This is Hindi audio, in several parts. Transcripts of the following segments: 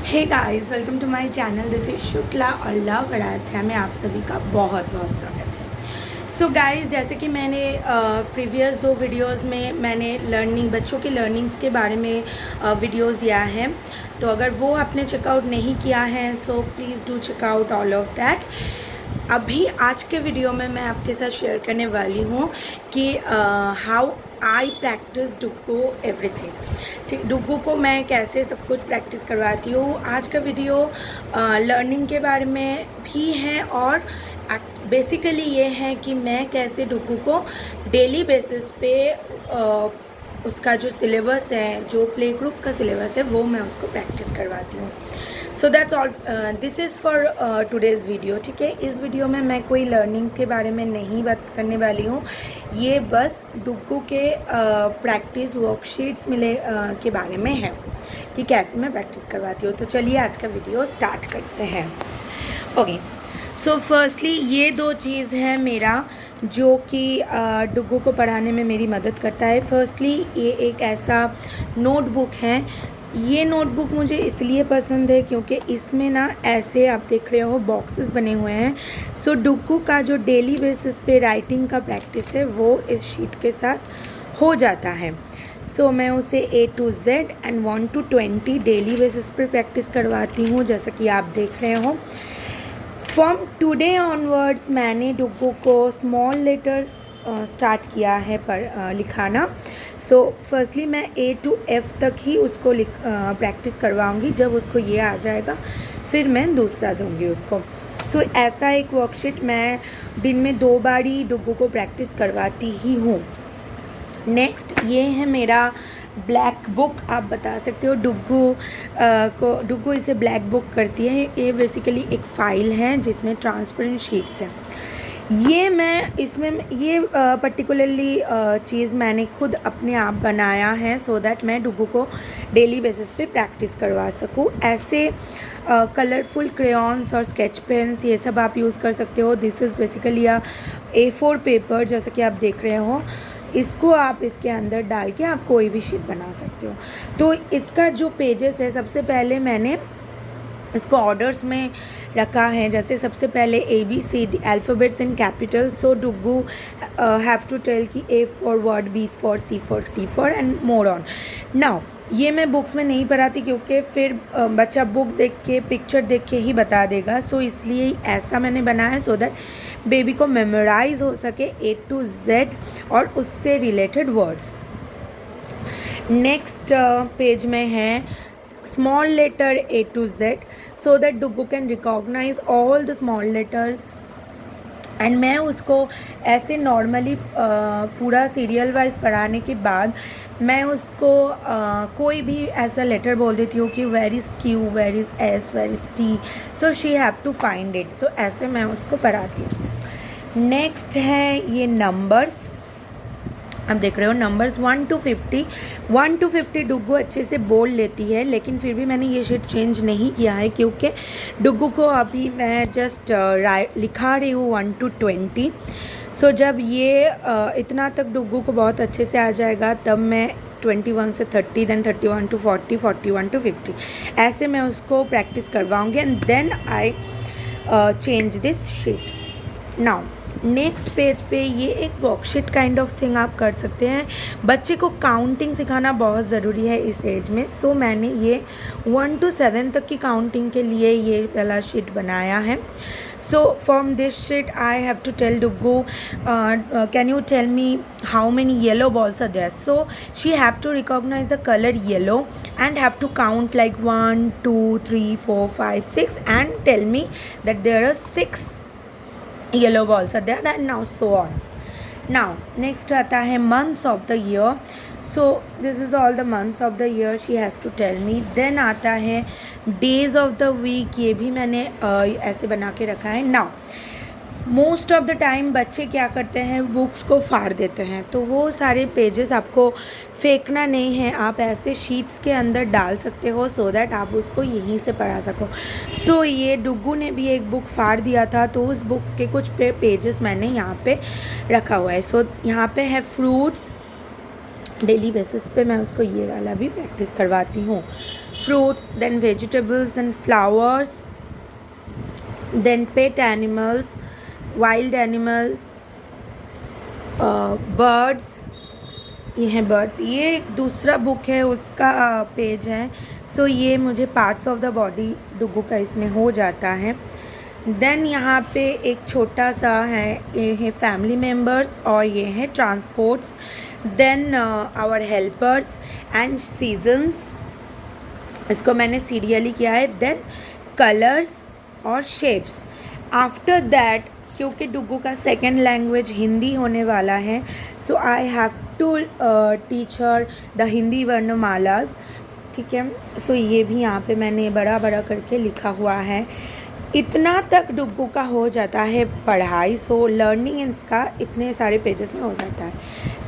Hey guys, welcome to my channel. This is Shukla और लव अराध्या में आप सभी का बहुत बहुत स्वागत है। सो गाइस, जैसे कि मैंने प्रीवियस 2 वीडियोस में मैंने बच्चों के लर्निंग्स के बारे में वीडियोस दिया है, तो अगर वो आपने चेकआउट नहीं किया है so please do check out all of that. अभी आज के वीडियो में मैं आपके साथ शेयर करने वाली हूँ कि how I practice Duggu everything. ठीक, डुग्गू को मैं कैसे सब कुछ प्रैक्टिस करवाती हूँ। आज का वीडियो लर्निंग के बारे में भी है और बेसिकली ये है कि मैं कैसे डुग्गू को डेली बेसिस पे उसका जो सिलेबस है, जो प्ले ग्रुप का सिलेबस है, वो मैं उसको प्रैक्टिस करवाती हूँ। सो that's all, this is for today's video. ठीक है, इस वीडियो में मैं कोई लर्निंग के बारे में नहीं बात करने वाली हूँ। ये बस डुग्गू के प्रैक्टिस वर्कशीट्स के बारे में है कि कैसे मैं प्रैक्टिस करवाती हूँ। तो चलिए आज का वीडियो स्टार्ट करते हैं। ओके, सो फर्स्टली ये 2 चीज़ है मेरा जो कि डुग्गू को पढ़ाने में मेरी मदद करता है। फर्स्टली ये एक ऐसा नोटबुक है। ये नोटबुक मुझे इसलिए पसंद है क्योंकि इसमें ना ऐसे आप देख रहे हो बॉक्सेस बने हुए हैं। सो डुग्गू का जो डेली बेसिस पे राइटिंग का प्रैक्टिस है वो इस शीट के साथ हो जाता है। सो मैं उसे A to Z and 1 to 20 daily basis पे प्रैक्टिस करवाती हूँ, जैसा कि आप देख रहे हो। फ्रॉम टुडे ऑनवर्ड्स मैंने डुग्गू को स्मॉल लेटर्स स्टार्ट किया है लिखाना। सो फर्स्टली मैं A to F तक ही उसको प्रैक्टिस करवाऊँगी। जब उसको ये आ जाएगा फिर मैं दूसरा दूँगी उसको। सो ऐसा एक वर्कशीट मैं दिन में 2 बार ही डुग्गू को प्रैक्टिस करवाती ही हूँ। नेक्स्ट ये है मेरा ब्लैक बुक। आप बता सकते हो डुग्गू इसे ब्लैक बुक करती है। ये बेसिकली एक फ़ाइल है जिसमें ट्रांसपेरेंट शीट्स हैं। ये पर्टिकुलरली चीज़ मैंने खुद अपने आप बनाया है सो दैट मैं डुग्गू को डेली बेसिस पे प्रैक्टिस करवा सकूँ। ऐसे कलरफुल क्रेयॉन्स और स्केच पेन्स ये सब आप यूज़ कर सकते हो। This is basically A4 paper, जैसे कि आप देख रहे हो। इसको आप इसके अंदर डाल के आप कोई भी शीट बना सकते हो। तो इसका जो पेजेस है, सबसे पहले मैंने इसको ऑर्डर्स में रखा है। जैसे सबसे पहले ABCD alphabets in capital. So Duggu have to tell कि A for word, B for, C for, D for and more on. Now ये मैं बुक्स में नहीं पढ़ाती क्योंकि फिर बच्चा बुक देख के, पिक्चर देख के ही बता देगा। सो इसलिए ऐसा मैंने बनाया है सो दैट बेबी को मेमोराइज हो सके A to Z और उससे रिलेटेड वर्ड्स। नेक्स्ट पेज में है small letter A to Z so that Duggu can recognise all the small letters. And मैं उसको ऐसे नॉर्मली पूरा सीरियल वाइज पढ़ाने के बाद मैं उसको कोई भी ऐसा लेटर बोल देती हूँ कि where is Q, where is S, where is T, so she have to find it. So ऐसे मैं उसको पढ़ाती हूँ। नेक्स्ट है ये नंबर्स। आप देख रहे हो नंबर्स 1 to 50। 1 to 50 डुग्गू अच्छे से बोल लेती है, लेकिन फिर भी मैंने ये शीट चेंज नहीं किया है क्योंकि डुग्गू को अभी मैं जस्ट लिखा रही हूँ 1 to 20। सो जब ये इतना तक डुग्गू को बहुत अच्छे से आ जाएगा तब मैं 21 से 30, देन 31 to 40, 41 to 50 ऐसे मैं उसको प्रैक्टिस करवाऊँगी and then I change this sheet. Now next page पे ये एक वर्कशीट काइंड ऑफ थिंग आप कर सकते हैं। बच्चे को काउंटिंग सिखाना बहुत ज़रूरी है इस एज में। सो मैंने ये 1 to 7 तक की काउंटिंग के लिए ये वाला शीट बनाया है। So from this sheet I have to tell Duggu can you tell me how many yellow balls are there. So she have to recognise the colour yellow and have to count like 1 2 3 4 5 6 and tell me that there are 6 yellow balls are there and now so on. Now next आता है months of the year. So this is all the months of the year she has to tell me. Then आता है days of the week, ये भी मैंने ऐसे बना के रखा है। Now most of the time बच्चे क्या करते हैं, बुक्स को फाड़ देते हैं, तो वो सारे पेजेस आपको फेंकना नहीं है, आप ऐसे शीट्स के अंदर डाल सकते हो सो दैट आप उसको यहीं से पढ़ा सको। सो ये डुग्गू ने भी एक बुक फाड़ दिया था तो उस बुक्स के कुछ पेजेस मैंने यहाँ पे रखा हुआ है। सो यहाँ पे है फ्रूट्स। डेली बेसिस पे मैं उसको ये वाला भी प्रैक्टिस करवाती हूँ। fruits, then vegetables, then flowers, then pet animals, wild animals, birds. ये हैं बर्ड्स. ये एक दूसरा बुक है, उसका पेज है. सो ये मुझे पार्ट्स ऑफ द बॉडी डुगू का इसमें हो जाता है. देन यहाँ पे एक छोटा सा है, ये है फैमिली मेम्बर्स और ये है transports. Then our helpers and seasons, इसको मैंने सीरियली किया है. देन कलर्स और शेप्स. आफ्टर दैट, क्योंकि डुगू का सेकेंड लैंग्वेज हिंदी होने वाला है, so I have to teach her the Hindi वर्णमालाज. ठीक है. सो ये भी यहाँ पे मैंने बड़ा बड़ा करके लिखा हुआ है. इतना तक डुगू का हो जाता है पढ़ाई. सो लर्निंग इसका इतने सारे पेजेस में हो जाता है.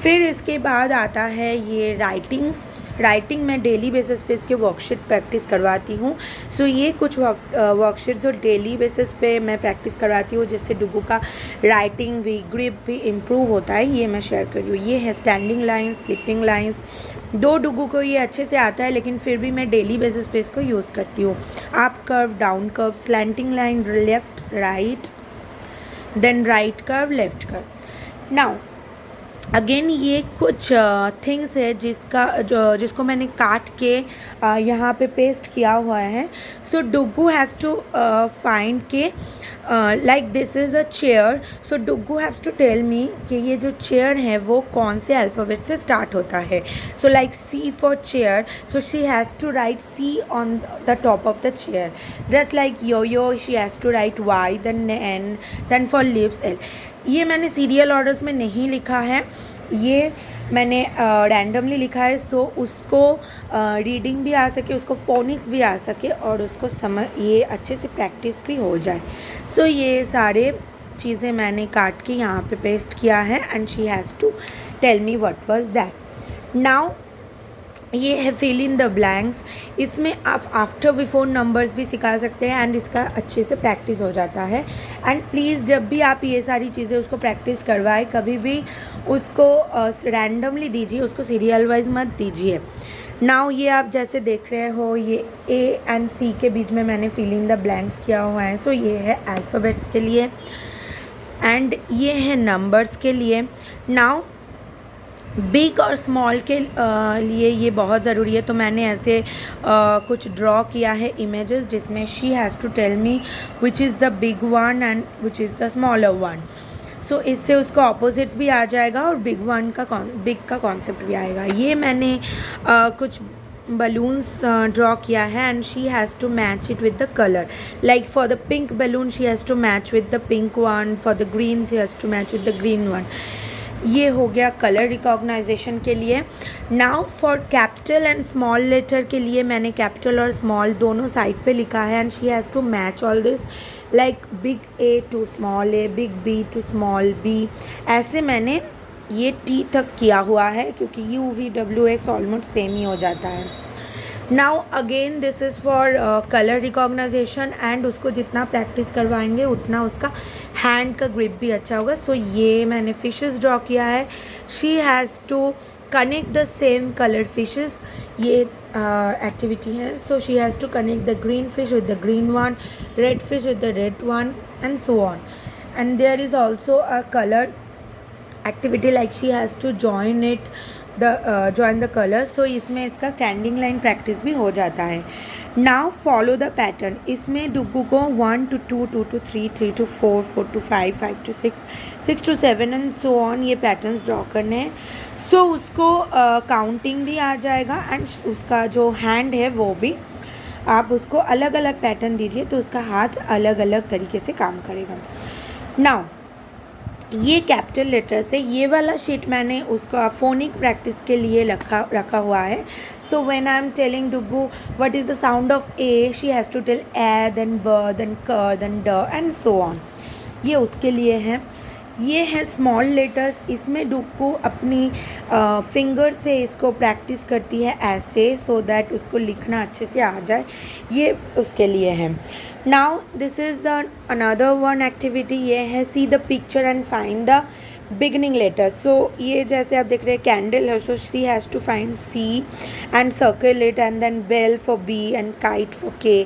फिर इसके बाद आता है ये राइटिंग्स. राइटिंग मैं डेली बेसिस पे इसके वर्कशीट प्रैक्टिस करवाती हूँ. सो ये कुछ वर्कशीट जो डेली बेसिस पे मैं प्रैक्टिस करवाती हूँ, जिससे डुगू का राइटिंग भी, ग्रिप भी इम्प्रूव होता है, ये मैं शेयर कर रही हूँ. ये है स्टैंडिंग लाइन्स, स्लीपिंग लाइन्स. दो डुगू को ये अच्छे से आता है, लेकिन फिर भी मैं डेली बेसिस पे इसको यूज़ करती हूँ. Up curve, down curve, slanting line, left right, then right curve, left curve. Now again ये कुछ थिंग्स है जिसको मैंने काट के यहाँ पे पेस्ट किया हुआ है. So Dugu has to find के like this is a chair. So Dugu has to tell me कि ये जो चेयर है वो कौन से अल्फ़ाबेट से स्टार्ट होता है. So like C for chair, so she has to write C on the top of the chair. Just like yo she has to write Y, then N, then for lips L. ये मैंने सीरियल ऑर्डर्स में नहीं लिखा है, ये मैंने रैंडमली लिखा है. सो उसको रीडिंग भी आ सके, उसको फोनिक्स भी आ सके और उसको ये अच्छे से प्रैक्टिस भी हो जाए. सो ये सारे चीज़ें मैंने काट के यहाँ पे पेस्ट किया है. And she has to tell me what was that. Now ये है फिल इन द ब्लैंक्स. इसमें आप आफ्टर बिफोर नंबर्स भी सिखा सकते हैं एंड इसका अच्छे से प्रैक्टिस हो जाता है. एंड प्लीज़ जब भी आप ये सारी चीज़ें उसको प्रैक्टिस करवाएं, कभी भी उसको रैंडमली दीजिए, उसको सीरियल वाइज मत दीजिए. नाउ ये आप जैसे देख रहे हो, ये A एंड C के बीच में मैंने फिल इन द ब्लैंक्स किया हुआ है. सो ये है अल्फ़ाबेट्स के लिए एंड ये है नंबर्स के लिए. नाउ बिग और स्मॉल के लिए ये बहुत ज़रूरी है. तो मैंने ऐसे कुछ ड्रॉ किया है इमेजेस, जिसमें she has to tell me which is the big one and which is the smaller one. So इससे उसको ऑपोजिट्स भी आ जाएगा और बिग का कॉन्सेप्ट भी आएगा. ये मैंने कुछ बलून्स ड्रॉ किया है and she has to match it with the colour. Like for the pink balloon she has to match with the pink one, for the green she has to match with the green one. ये हो गया कलर रिकॉग्नाइजेशन के लिए. Now for capital and small letter के लिए मैंने कैपिटल और स्मॉल दोनों साइड पे लिखा है and she has to match all this, like big A to small a, big B to small b. ऐसे मैंने ये T तक किया हुआ है, क्योंकि U V W X almost same ही हो जाता है. Now again this is for colour recognisation and उसको जितना प्रैक्टिस करवाएंगे उतना उसका हैंड का ग्रिप भी अच्छा होगा. सो ये मैंने फिशेस ड्रॉ किया है. She has to connect the same coloured fishes. ये एक्टिविटी है. So she has to connect the green fish with the green one, red fish with the red one and so on. And there is also a colour activity, like she has to join the colour. So इसमें इसका स्टैंडिंग लाइन प्रैक्टिस भी हो जाता है. Now follow the pattern. इसमें डुगू को 1 to 2, 2 to 3, 3 to 4, 4 to 5, 5 to 6, 6 to 7 and so on ये पैटर्न्स ड्रॉ करने हैं. सो उसको काउंटिंग भी आ जाएगा एंड उसका जो हैंड है वो भी, आप उसको अलग अलग पैटर्न दीजिए तो उसका हाथ अलग अलग तरीके से काम करेगा. नाउ ये कैपिटल लेटर से ये वाला शीट मैंने उसका फोनिक प्रैक्टिस के लिए रखा हुआ है. So when I am telling Dugu what is the sound of A, she has to tell A, then B, then K, then D and so on. ये उसके लिए है. ये है स्मॉल लेटर्स. इसमें डुगू अपनी फिंगर से इसको प्रैक्टिस करती है ऐसे, सो दैट उसको लिखना अच्छे से आ जाए. ये उसके लिए है. Now this is another one activity. ये है see the picture and find the beginning letter. So ये जैसे आप देख रहे हैं कैंडल है, so she has to find C and circle it, and then bell for B and kite for K.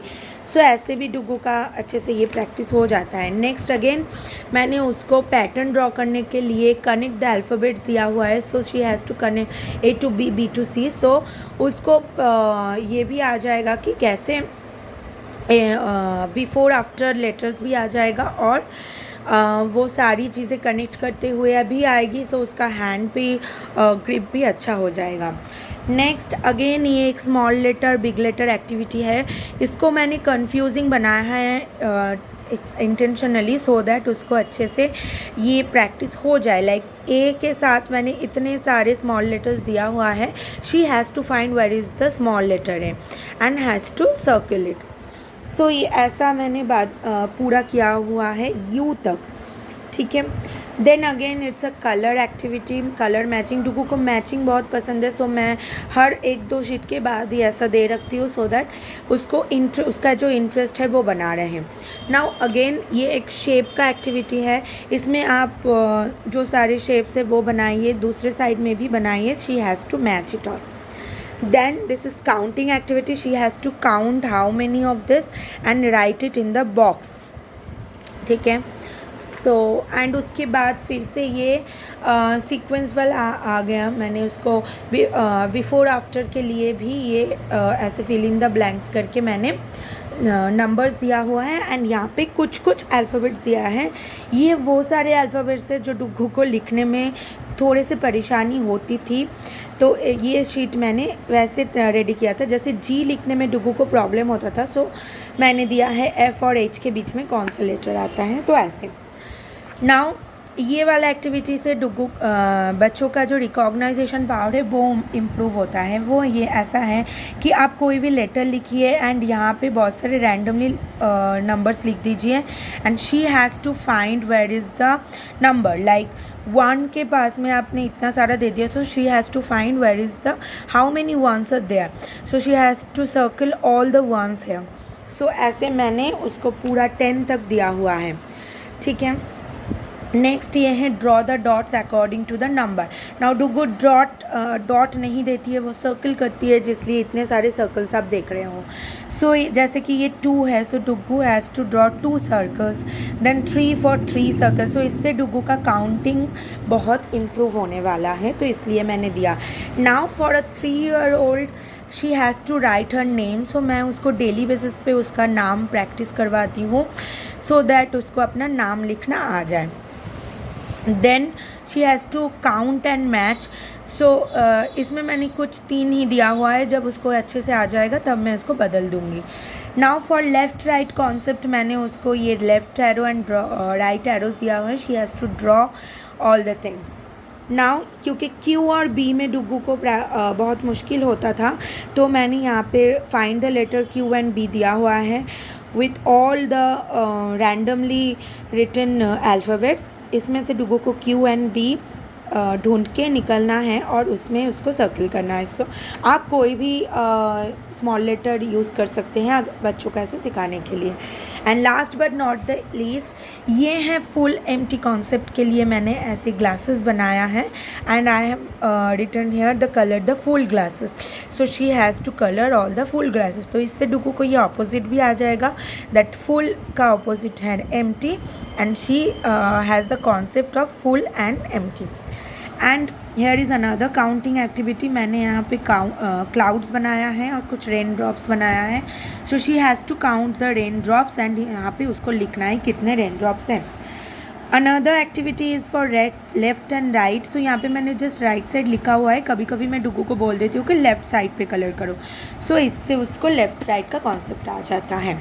So ऐसे भी डुगू का अच्छे से ये प्रैक्टिस हो जाता है। नेक्स्ट अगेन मैंने उसको पैटर्न ड्रॉ करने के लिए कनेक्ट द अल्फ़ाबेट्स दिया हुआ है। So she has to connect A to B, B to C। सो उसको ये भी आ जाएगा कि कैसे बिफोर आफ्टर लेटर्स भी आ जाएगा, और वो सारी चीज़ें कनेक्ट करते हुए अभी आएगी। सो उसका हैंड पे ग्रिप भी अच्छा हो जाएगा। नेक्स्ट अगेन ये एक small letter big letter activity है। इसको मैंने कंफ्यूजिंग बनाया है इंटेंशनली, सो दैट उसको अच्छे से ये प्रैक्टिस हो जाए। लाइक ए के साथ मैंने इतने सारे स्मॉल लेटर्स दिया हुआ है। She has to find where is the small letter है and has to circle it. So ये ऐसा मैंने पूरा किया हुआ है यू तक, ठीक है। Then again it's a colour activity, colour matching. Dugu को मैचिंग बहुत पसंद है, सो मैं हर 1-2 शीट के बाद ही ऐसा दे रखती हूँ, सो दैट उसका जो इंटरेस्ट है वो बना रहे। नाउ अगेन ये एक शेप का एक्टिविटी है। इसमें आप जो सारे शेप्स है वो बनाइए, दूसरे साइड में भी बनाइए। She has to match it all. Then this is counting activity. She has to count how many of this and write it in the box, ठीक है। सो एंड उसके बाद फिर से ये सीक्वेंस वाला आ गया। मैंने उसको बिफोर आफ्टर के लिए भी ये ऐसे फिल इन द ब्लैंक्स करके मैंने नंबर्स दिया हुआ है, एंड यहाँ पे कुछ कुछ अल्फ़ाबेट्स दिया है। ये वो सारे अल्फ़ाबेट्स है जो डुगू को लिखने में थोड़े से परेशानी होती थी, तो ये शीट मैंने वैसे रेडी किया था। जैसे जी लिखने में डुगू को प्रॉब्लम होता था, सो मैंने दिया है एफ़ और एच के बीच में कौन सा लेटर आता है, तो ऐसे। नाउ ये वाला एक्टिविटी से डुगू बच्चों का जो रिकॉग्नाइजेशन पावर है वो इम्प्रूव होता है। वो ये ऐसा है कि आप कोई भी लेटर लिखिए एंड यहाँ पे बहुत सारे रैंडमली नंबर्स लिख दीजिए, and she has to find where is the number. Like 1 के पास में आपने इतना सारा दे दिया, तो she has to find where is the how many ones are there, so she has to circle all the ones है। सो ऐसे मैंने उसको पूरा 10 तक दिया हुआ है, ठीक है। नेक्स्ट ये है draw the dots according to the number. Now Dugu dot नहीं देती है, वो सर्कल करती है, जिसलिए इतने सारे सर्कल्स आप देख रहे हो। सो जैसे कि ये 2 है, so Dugu has to draw 2 circles, then 3 for 3 circles. So इससे डुगू का काउंटिंग बहुत इम्प्रूव होने वाला है, तो इसलिए मैंने दिया। Now for a 3-year-old she has to write her name. So मैं उसको डेली बेसिस पे उसका नाम प्रैक्टिस करवाती हूँ, सो दैट उसको अपना नाम लिखना आ जाए। Then she has to count and match. So इसमें मैंने कुछ 3 ही दिया हुआ है, जब उसको अच्छे से आ जाएगा तब मैं इसको बदल दूँगी। Now for left right concept मैंने उसको ये left arrow and right arrows दिया हुआ है। She has to draw all the things. Now क्योंकि Q और B में डुगू को बहुत मुश्किल होता था, तो मैंने यहाँ पे find the letter Q and B दिया हुआ है with all the randomly written alphabets. इसमें से डुगू को Q एंड B ढूंढ के निकलना है और उसमें उसको सर्कल करना है। सो आप कोई भी स्मॉल लेटर यूज़ कर सकते हैं बच्चों को ऐसे सिखाने के लिए। And last but not the least, ये है फुल एम्प्टी कॉन्सेप्ट के लिए मैंने ऐसे ग्लासेस बनाया है, and I have written here the colour the full glasses. So she has to colour all the full glasses. तो इससे डुगू को ये ऑपोजिट भी आ जाएगा, दैट फुल का ऑपोजिट है empty, and she has the concept of full and empty. And here is another counting activity. मैंने यहाँ पे क्लाउड्स बनाया है और कुछ रेन ड्रॉप्स बनाया है। So she has to count the rain drops, and यहाँ पे उसको लिखना है कितने रेन ड्रॉप्स हैं। Another activity is for left and right. So यहाँ पे मैंने जस्ट राइट साइड लिखा हुआ है। कभी कभी मैं डुगू को बोल देती हूँ कि लेफ़्ट साइड पे कलर करो, सो इससे उसको लेफ़्ट राइट का कॉन्सेप्ट आ जाता है।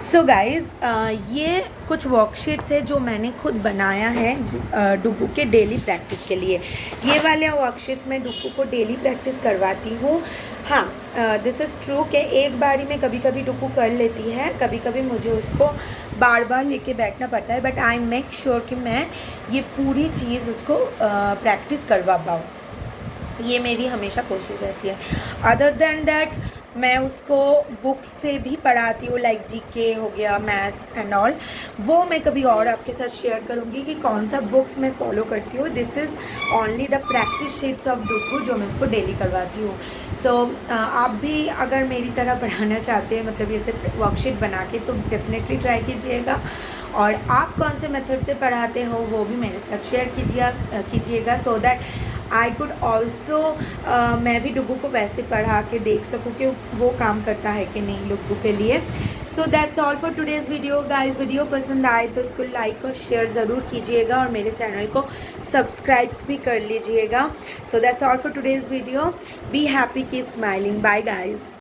सो गाइज़, ये कुछ वर्कशीट्स है जो मैंने खुद बनाया है डुगू के डेली प्रैक्टिस के लिए। ये वाले वर्कशीट्स में डुगू को डेली प्रैक्टिस करवाती हूँ। हाँ, दिस इज़ ट्रू कि एक बारी में कभी कभी डुगू कर लेती है, कभी कभी मुझे उसको बार बार लेके बैठना पड़ता है, बट आई मेक श्योर कि मैं ये पूरी चीज़ उसको प्रैक्टिस करवा पाऊँ। ये मेरी हमेशा कोशिश रहती है। अदर दैन दैट मैं उसको बुक्स से भी पढ़ाती हूँ, लाइक जीके हो गया, मैथ्स एंड ऑल। वो मैं कभी और आपके साथ शेयर करूँगी कि कौन सा बुक्स मैं फॉलो करती हूँ। This is only the practice sheets of Dugu जो मैं उसको डेली करवाती हूँ। सो आप भी अगर मेरी तरह पढ़ाना चाहते हैं, मतलब ये सिर्फ वर्कशीट बना के, तो डेफिनेटली ट्राई कीजिएगा। और आप कौन से मेथड से पढ़ाते हो वो भी मेरे साथ शेयर कीजिएगा, so that I could also, मैं भी डुगू को वैसे पढ़ा के देख सकूँ कि वो काम करता है कि नहीं डुगू के लिए। सो that's all for today's video guys. Video पसंद आए तो इसको लाइक और शेयर ज़रूर कीजिएगा और मेरे चैनल को सब्सक्राइब भी कर लीजिएगा। So that's all for today's video. Be happy, keep smiling. Bye guys.